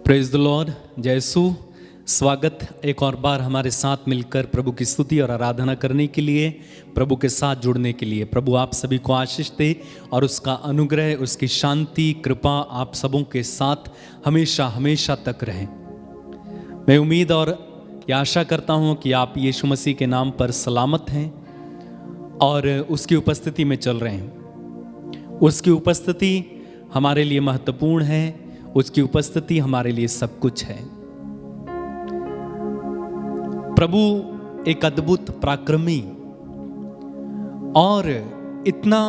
Praise the Lord. जय यीशु। स्वागत एक और बार हमारे साथ मिलकर प्रभु की स्तुति और आराधना करने के लिए, प्रभु के साथ जुड़ने के लिए। प्रभु आप सभी को आशीष दे और उसका अनुग्रह, उसकी शांति, कृपा आप सबों के साथ हमेशा हमेशा तक रहे। मैं उम्मीद और ये आशा करता हूँ कि आप यीशु मसीह के नाम पर सलामत हैं और उसकी उपस्थिति में चल रहे हैं। उसकी उपस्थिति हमारे लिए महत्वपूर्ण है, उसकी उपस्थिति हमारे लिए सब कुछ है। प्रभु एक अद्भुत, पराक्रमी और इतना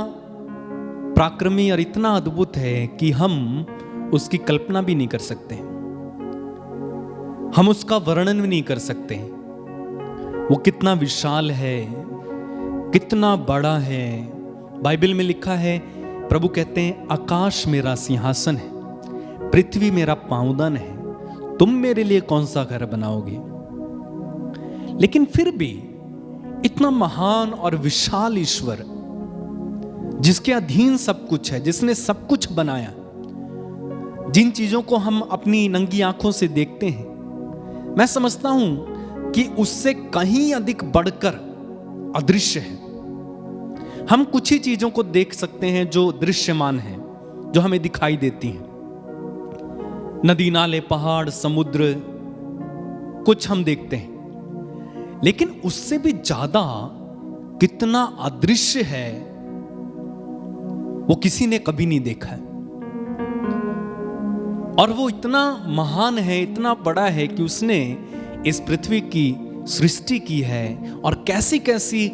पराक्रमी और इतना अद्भुत है कि हम उसकी कल्पना भी नहीं कर सकते, हम उसका वर्णन भी नहीं कर सकते। वो कितना विशाल है, कितना बड़ा है। बाइबल में लिखा है, प्रभु कहते हैं आकाश मेरा सिंहासन है, पृथ्वी मेरा पाँवदान है, तुम मेरे लिए कौन सा घर बनाओगे। लेकिन फिर भी इतना महान और विशाल ईश्वर, जिसके अधीन सब कुछ है, जिसने सब कुछ बनाया, जिन चीजों को हम अपनी नंगी आंखों से देखते हैं, मैं समझता हूं कि उससे कहीं अधिक बढ़कर अदृश्य है। हम कुछ ही चीजों को देख सकते हैं जो दृश्यमान है, जो हमें दिखाई देती हैं। नदी, नाले, पहाड़, समुद्र, कुछ हम देखते हैं, लेकिन उससे भी ज्यादा कितना अदृश्य है वो किसी ने कभी नहीं देखा है। और वो इतना महान है, इतना बड़ा है कि उसने इस पृथ्वी की सृष्टि की है और कैसी कैसी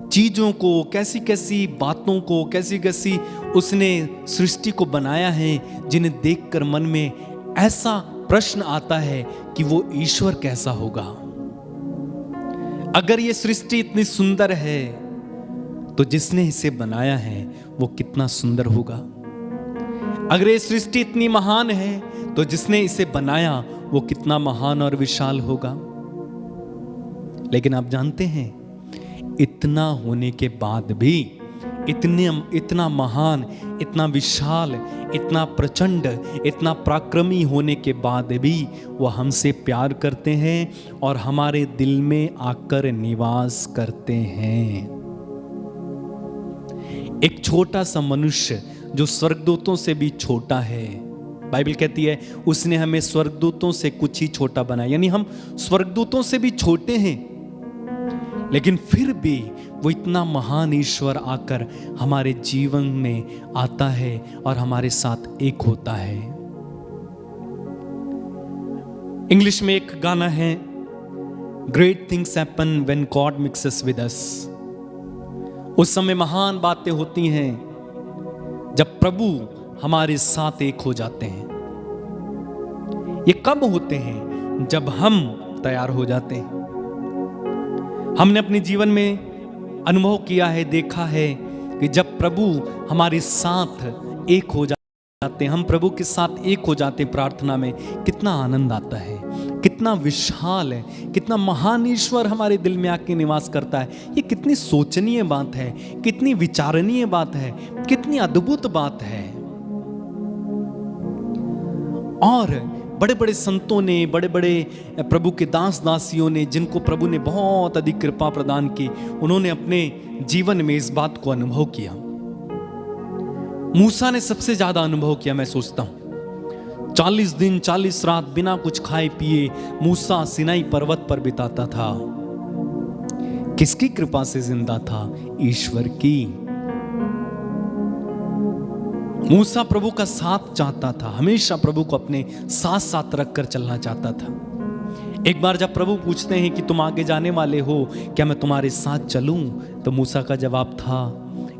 चीजों को, कैसी कैसी बातों को, कैसी कैसी उसने सृष्टि को बनाया है, जिन्हें देखकर मन में ऐसा प्रश्न आता है कि वो ईश्वर कैसा होगा। अगर ये सृष्टि इतनी सुंदर है तो जिसने इसे बनाया है वो कितना सुंदर होगा। अगर ये सृष्टि इतनी महान है तो जिसने इसे बनाया वो कितना महान और विशाल होगा। लेकिन आप जानते हैं, इतना होने के बाद भी, इतना महान, इतना विशाल, इतना प्रचंड, इतना पराक्रमी होने के बाद भी वो हमसे प्यार करते हैं और हमारे दिल में आकर निवास करते हैं। एक छोटा सा मनुष्य जो स्वर्गदूतों से भी छोटा है, बाइबल कहती है उसने हमें स्वर्गदूतों से कुछ ही छोटा बनाया, यानी हम स्वर्गदूतों से भी छोटे हैं, लेकिन फिर भी वो इतना महान ईश्वर आकर हमारे जीवन में आता है और हमारे साथ एक होता है। इंग्लिश में एक गाना है, great things happen when God mixes with us. उस समय महान बातें होती हैं जब प्रभु हमारे साथ एक हो जाते हैं। ये कब होते हैं? जब हम तैयार हो जाते हैं। हमने अपने जीवन में अनुभव किया है, देखा है कि जब प्रभु हमारे साथ एक हो जाते हैं, हम प्रभु के साथ एक हो जाते हैं प्रार्थना में, कितना आनंद आता है, कितना विशाल है, कितना महान ईश्वर हमारे दिल में आके निवास करता है। ये कितनी सोचनीय बात है, कितनी विचारणीय बात है, कितनी अद्भुत बात है। और बड़े बड़े संतों ने, बड़े बड़े प्रभु के दास दासियों ने, जिनको प्रभु ने बहुत अधिक कृपा प्रदान की, उन्होंने अपने जीवन में इस बात को अनुभव किया। मूसा ने सबसे ज्यादा अनुभव किया, मैं सोचता हूं। 40 दिन 40 रात बिना कुछ खाए पिए मूसा सिनाई पर्वत पर बिताता था। किसकी कृपा से जिंदा था? ईश्वर की। मूसा प्रभु का साथ चाहता था, हमेशा प्रभु को अपने साथ साथ रखकर चलना चाहता था। एक बार जब प्रभु पूछते हैं कि तुम आगे जाने वाले हो, क्या मैं तुम्हारे साथ चलूं? तो मूसा का जवाब था,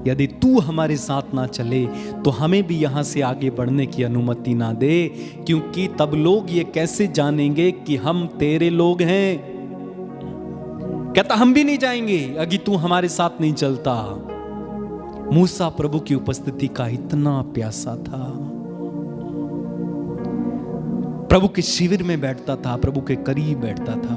यदि तू हमारे साथ ना चले तो हमें भी यहां से आगे बढ़ने की अनुमति ना दे, क्योंकि तब लोग ये कैसे जानेंगे कि हम तेरे लोग हैं। कहता हम भी नहीं जाएंगे अगर तू हमारे साथ नहीं चलता। मूसा प्रभु की उपस्थिति का इतना प्यासा था, प्रभु के शिविर में बैठता था, प्रभु के करीब बैठता था,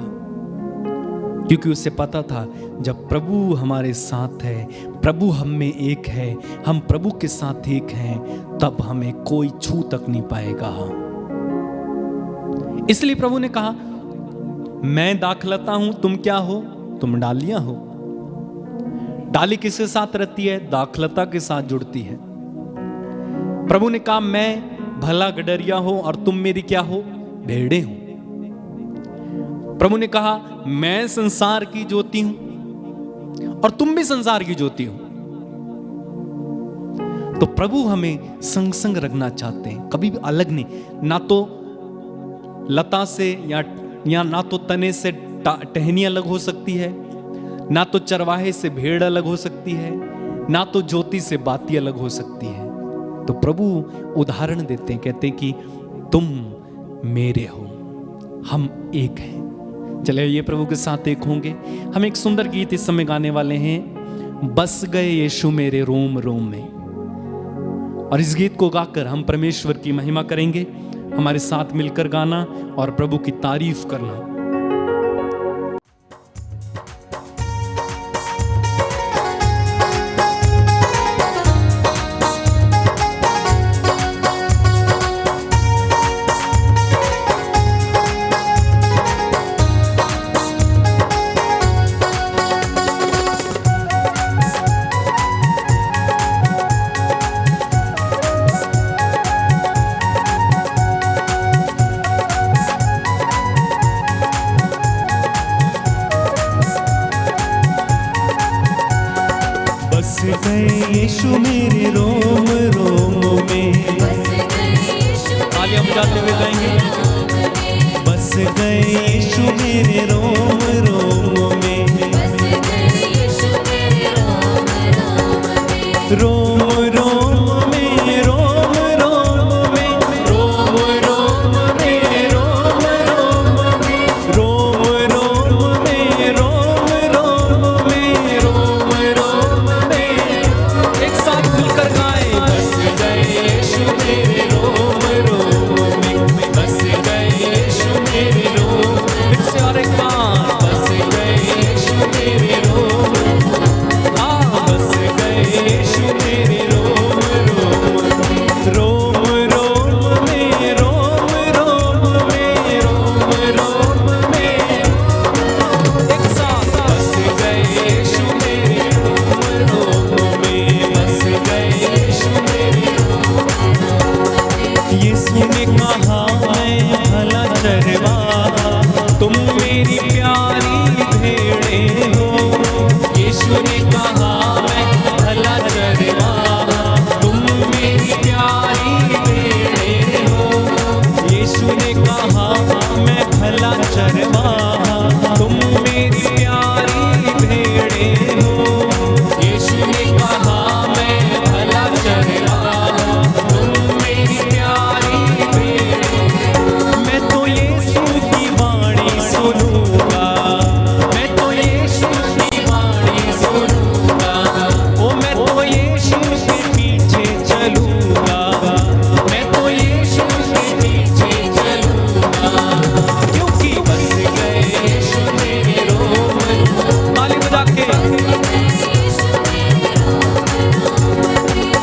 क्योंकि उसे पता था जब प्रभु हमारे साथ है, प्रभु हम में एक है, हम प्रभु के साथ एक हैं, तब हमें कोई छू तक नहीं पाएगा। इसलिए प्रभु ने कहा, मैं दाखलता हूं, तुम क्या हो? तुम डालियां हो। डाली किसके साथ रहती है? दाखलता के साथ जुड़ती है। प्रभु ने कहा, मैं भला गडरिया हो और तुम मेरी क्या हो? भेड़े हो। प्रभु ने कहा, मैं संसार की ज्योति हूं और तुम भी संसार की ज्योति हो। तो प्रभु हमें संग संग रखना चाहते हैं, कभी भी अलग नहीं। ना तो लता से या ना तो तने से टहनी अलग हो सकती है, ना तो चरवाहे से भेड़ अलग हो सकती है, ना तो ज्योति से बाती अलग हो सकती है। तो प्रभु उदाहरण देते हैं, कहते हैं कि तुम मेरे हो, हम एक हैं। चले ये प्रभु के साथ एक होंगे। हम एक सुंदर गीत इस समय गाने वाले हैं, बस गए यीशु मेरे रोम रोम में। और इस गीत को गाकर हम परमेश्वर की महिमा करेंगे। हमारे साथ मिलकर गाना और प्रभु की तारीफ करना। यीशु मेरे रोम रोम में, तालियां बजाते हुए गाएंगे। बस गए यीशु मेरे रोम रोम में, रोम रोम में, रोम रोम में, रोम रोम में, रोम रोम में, रोम रोम में, रोम रोम में, रोम रोम में। एक साथ मिलकर गाएं। बस गए यीशु मेरे रोम रोम में, बस गए यीशु मेरे रोम। फिर से और एक बार। बस गए यीशु मेरे रोम, बस गए यीशु मेरे रोम रोम, रोम रोम में, रोम रोम में, रोम रोम में। एक साथ। बस गए यीशु मेरे रोम रोम में, बस गए यीशु मेरे रोम। यीशु ने कहा, मैं भला चरवाहा, तुम मेरी प्यारी भेड़ें हो। यीशु ने कहा, मैं भला चरवाहा, तुम मेरी प्यारी भेड़ें हो। यीशु ने कहा, मैं भला चरवाहा, तुम मेरी प्यारी भेड़ें हो। यीशु ने कहा, मैं भला चरवाहा, तुम मेरी प्यारी भेड़ें हो। मैं तो यीशु की वाणी सुनूंगा, मैं तो यीशु की वाणी सुनूंगा। ओ मैं तो यीशु के पीछे चलूंगा, मैं तो यीशु के पीछे चलूंगा। क्योंकि बस गए यीशु मेरे रोम, ताली बजा के।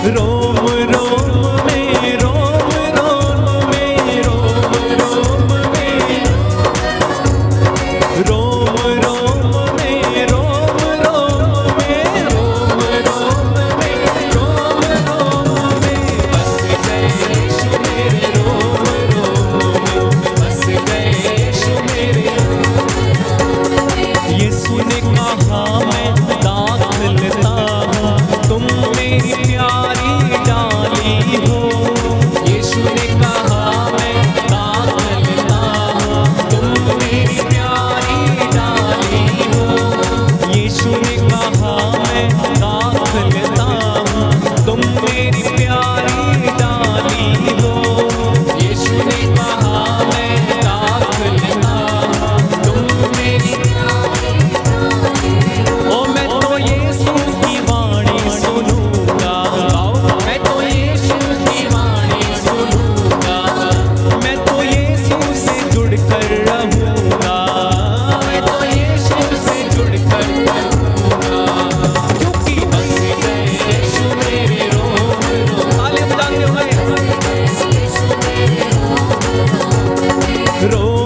रोम रोम में, रोम रोम में, रोम रोम में, रोम रोम में, रोम रोम में, रोम रोम में, रोम रोम में। बस गए यीशु मेरे रोम रोम में, बस गए यीशु मेरे रोम। यीशु ने कहा, मैं दाखलता हूँ, तुम मेरी प्यारी डाली हो। यीशु ने कहा, मैं दाखलता हूँ, तुम मेरी प्यारी डाली हो। यीशु ने कहा, मैं दाखलता हूँ, तुम मेरी प्यारी डाली हो। यीशु ने कहा, मैं दाखलता हूँ, तुम मेरी ओ मैं तो यीशु की वाणी सुनूंगा, मैं तो यीशु की वाणी सुनूंगा। मैं तो यीशु से जुड़कर रहूंगा, मैं तो यीशु से जुड़कर रहूंगा। क्योंकि बस गए यीशु मेरे रोम रोम। तालियां बजाते हुए। रोम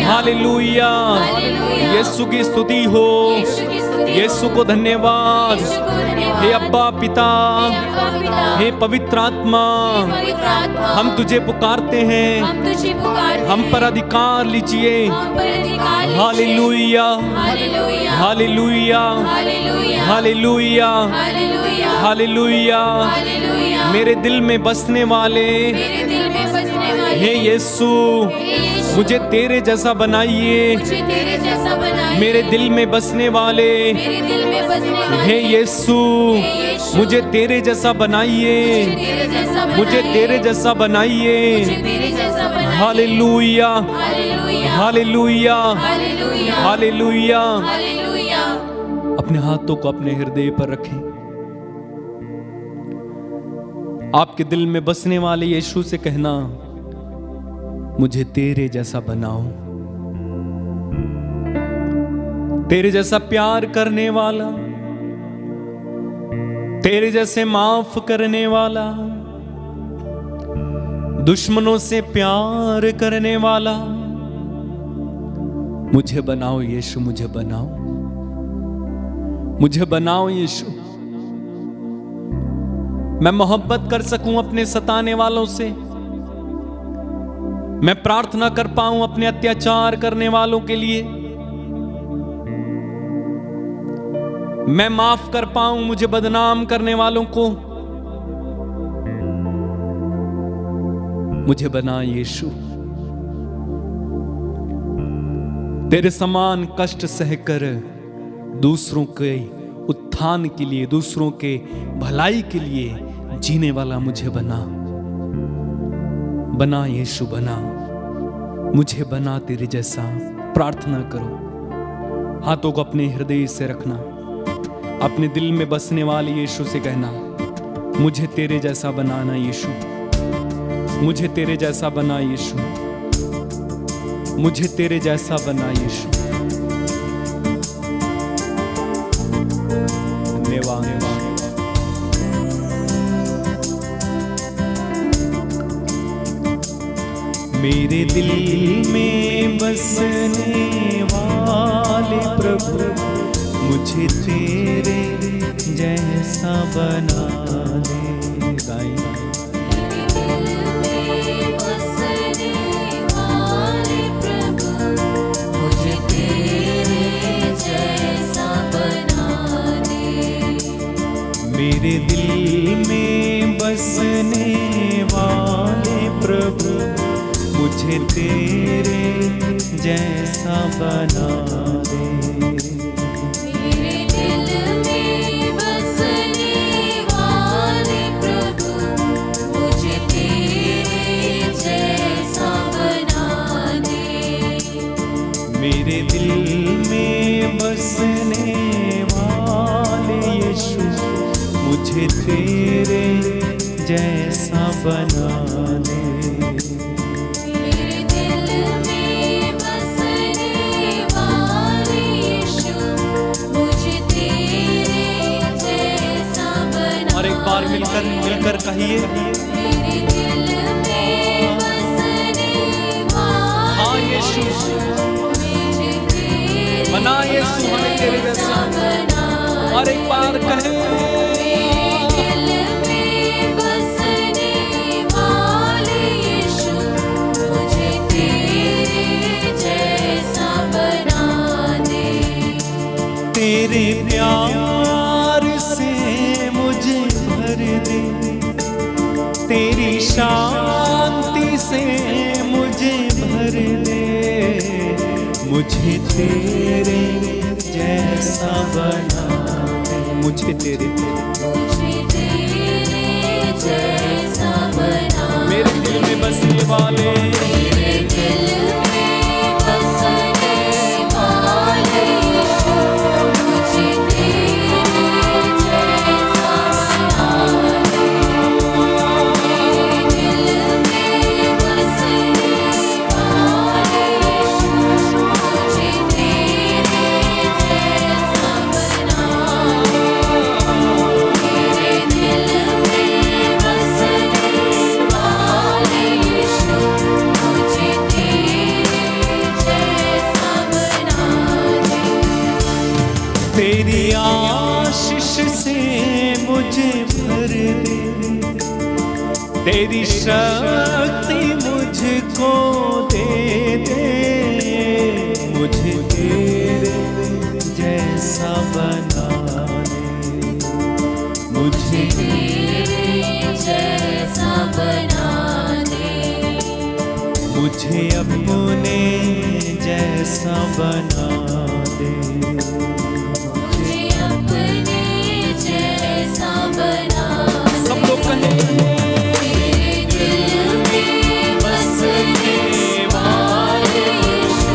हालेलुया। हालेलुया। यीशु की स्तुति हो, यीशु की स्तुति यीशु को धन्यवाद। यीशु को धन्यवाद। हे अब्बा पिता, हे अब्बा पिता, हे पवित्र आत्मा, पवित्र आत्मा, हम तुझे पुकारते हैं, हम तुझे पुकारते हम पर हैं, अधिकार लीजिए। हम पर अधिकार लीजिए। Hallelujah, hallelujah, hallelujah, hallelujah, hallelujah, hallelujah, hallelujah. Hallelujah. मेरे दिल में बसने वाले मेरे दिल में बसने वाले हे यीशु, हे यीशु, मुझे तेरे जैसा बनाइए। मुझे तेरे जैसा बनाइए। मेरे दिल में बसने वाले मेरे दिल में बसने वाले हे यीशु, हे यीशु, मुझे तेरे जैसा बनाइए। तेरे जैसा मुझे बनाइए। तेरे जैसा बनाइए। मुझे तेरे जैसा बनाइए। Hallelujah, hallelujah, hallelujah, hallelujah, hallelujah. Hallelujah. अपने हाथों को अपने हृदय पर रखें। आपके दिल में बसने वाले यीशु से कहना, मुझे तेरे जैसा बनाओ। तेरे जैसा प्यार करने वाला, तेरे जैसे माफ करने वाला, दुश्मनों से प्यार करने वाला, मुझे बनाओ यीशु, मुझे बनाओ, मुझे बनाओ यीशु। मैं मोहब्बत कर सकूं अपने सताने वालों से, मैं प्रार्थना कर पाऊं अपने अत्याचार करने वालों के लिए, मैं माफ कर पाऊं मुझे बदनाम करने वालों को। मुझे बना यीशु, तेरे समान कष्ट सहकर दूसरों के उत्थान के लिए, दूसरों के भलाई के लिए जीने वाला मुझे बना। बना यीशु, बना मुझे, बना तेरे जैसा। प्रार्थना करो, हाथों को अपने हृदय से रखना, अपने दिल में बसने वाले यीशु से कहना, मुझे तेरे जैसा बनाना यीशु, मुझे तेरे जैसा बना यीशु, मुझे तेरे जैसा बना यीशु। धन्यवाद। मेरे दिल में बसने वाले प्रभु, मुझे तेरे जैसा बना दे। गाएं। मेरे दिल में बसने वाले प्रभु, मुझे तेरे जैसा बना दे। मेरे दिल में बसने वाले प्रभु, मुझे तेरे जैसा बना दे। मेरे दिल में बसने वाले यीशु, मुझे तेरे जैसा बना दे। मेरे दिल में बसने वाले यीशु, मुझे तेरे जैसा बना। और एक बार मिलकर कहिए, मेरे दिल में बसने वाले हाँ यीशु, मुझे तेरे बना यीशु हमें तेरे जैसा। बना। और एक बार कहें, तेरे प्यार से मुझे भर दे, तेरी शांति से मुझे भर दे, मुझे तेरे जैसा बना दे। मुझे तेरे जैसा बना। मेरे दिल में बसने वाले, मेरे दिल में बसने वाले यीशु, मुझे तेरे जैसा बना दे। मेरे दिल में बसने वाले यीशु, मुझे तेरे जैसा बना दे। मेरे दिल में बसने वाले यीशु, आशीष से मुझे भर दे, तेरी शक्ति मुझको दे दे, मुझे तेरे जैसा बना दे, मुझे तेरे जैसा बना दे, मुझे अपने जैसा बना दे, मुझे अपने जैसा बना दे। सब लोग कहें तेरे दिल में बसने वाले यीशु,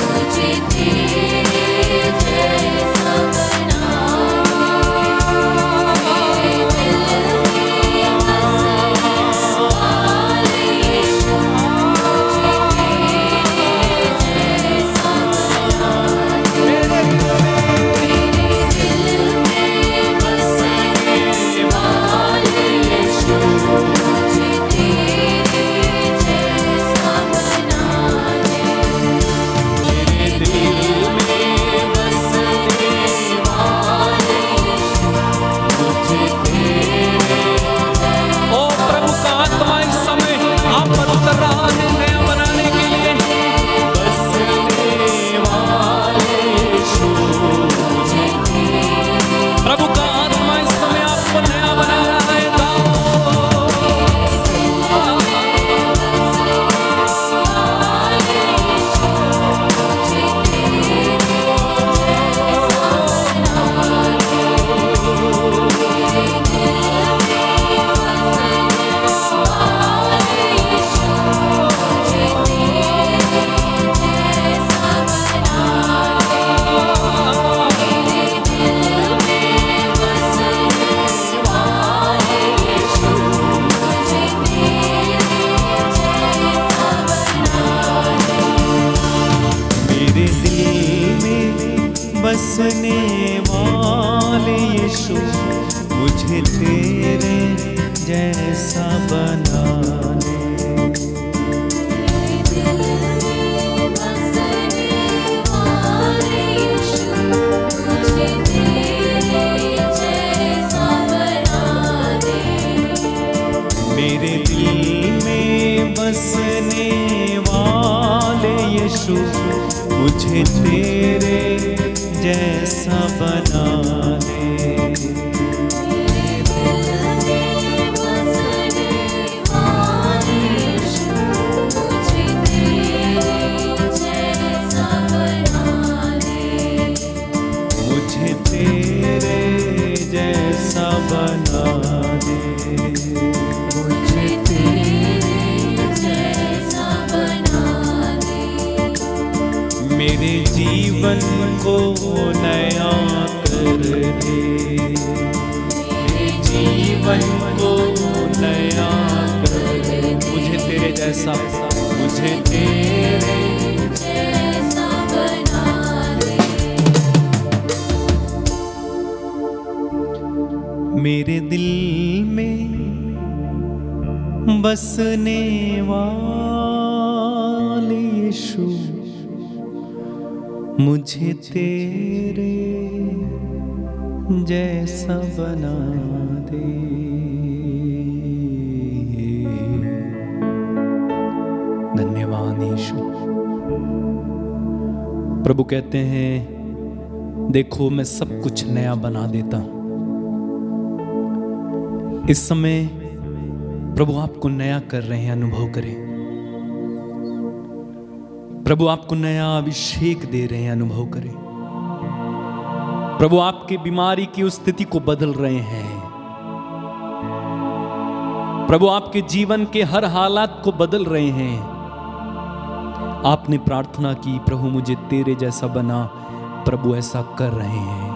मुझे तेरे जैसा बना दे। तेरे दिल में बसने वाले यीशु, मुझे तेरे जैसा बना दे। तेरे दिल में बसने वाले यीशु, मुझे तेरे जैसा बना दे। तेरे दिल में बसने वाले यीशु, मुझे तेरे ओ प्रभु का आत्मा इस समय आप पर उतर रहा है नया बनाने के लिए। बसने वाले यीशु, मुझे प्रभु का आत्मा इस समय आपको नया बना रहा है। मेरे दिल में बसने वाले यीशु, मुझे तेरे जैसा बना दे। मेरे दिल में बसने वाले यीशु, मुझे तेरे जैसा बना दे। मुझे तेरे जैसा बना दे। मुझे तेरे जैसा बना दे। मेरे जीवन को नया कर दे, मेरे जीवन को नया कर दे। मुझे तेरे जैसा, मुझे तेरे जैसा बना दे। मेरे दिल में बसने वाले यीशु, मुझे तेरे जैसा बना दे। धन्यवाद यीशु। प्रभु कहते हैं, देखो मैं सब कुछ नया बना देता हूं। इस समय प्रभु आपको नया कर रहे हैं, अनुभव करें। प्रभु आपको नया अभिषेक दे रहे हैं, अनुभव करें। प्रभु आपके बीमारी की उस स्थिति को बदल रहे हैं। प्रभु आपके जीवन के हर हालात को बदल रहे हैं। आपने प्रार्थना की, प्रभु मुझे तेरे जैसा बना, प्रभु ऐसा कर रहे हैं।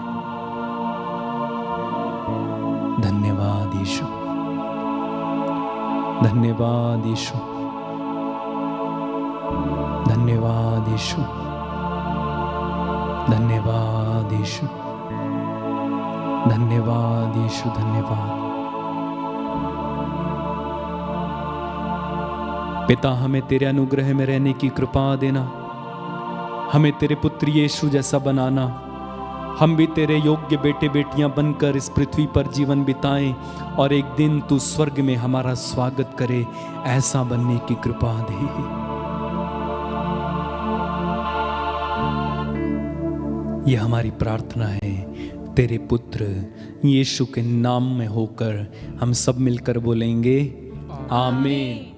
धन्यवाद यीशु, धन्यवाद यीशु, धन्यवाद यीशु, धन्यवाद यीशु, धन्यवाद यीशु, धन्यवाद। पिता, हमें तेरे अनुग्रह में रहने की कृपा देना, हमें तेरे पुत्र यीशु जैसा बनाना, हम भी तेरे योग्य बेटे बेटियां बनकर इस पृथ्वी पर जीवन बिताएं और एक दिन तू स्वर्ग में हमारा स्वागत करे, ऐसा बनने की कृपा दे। ये हमारी प्रार्थना है तेरे पुत्र यीशु के नाम में होकर हम सब मिलकर बोलेंगे आमीन।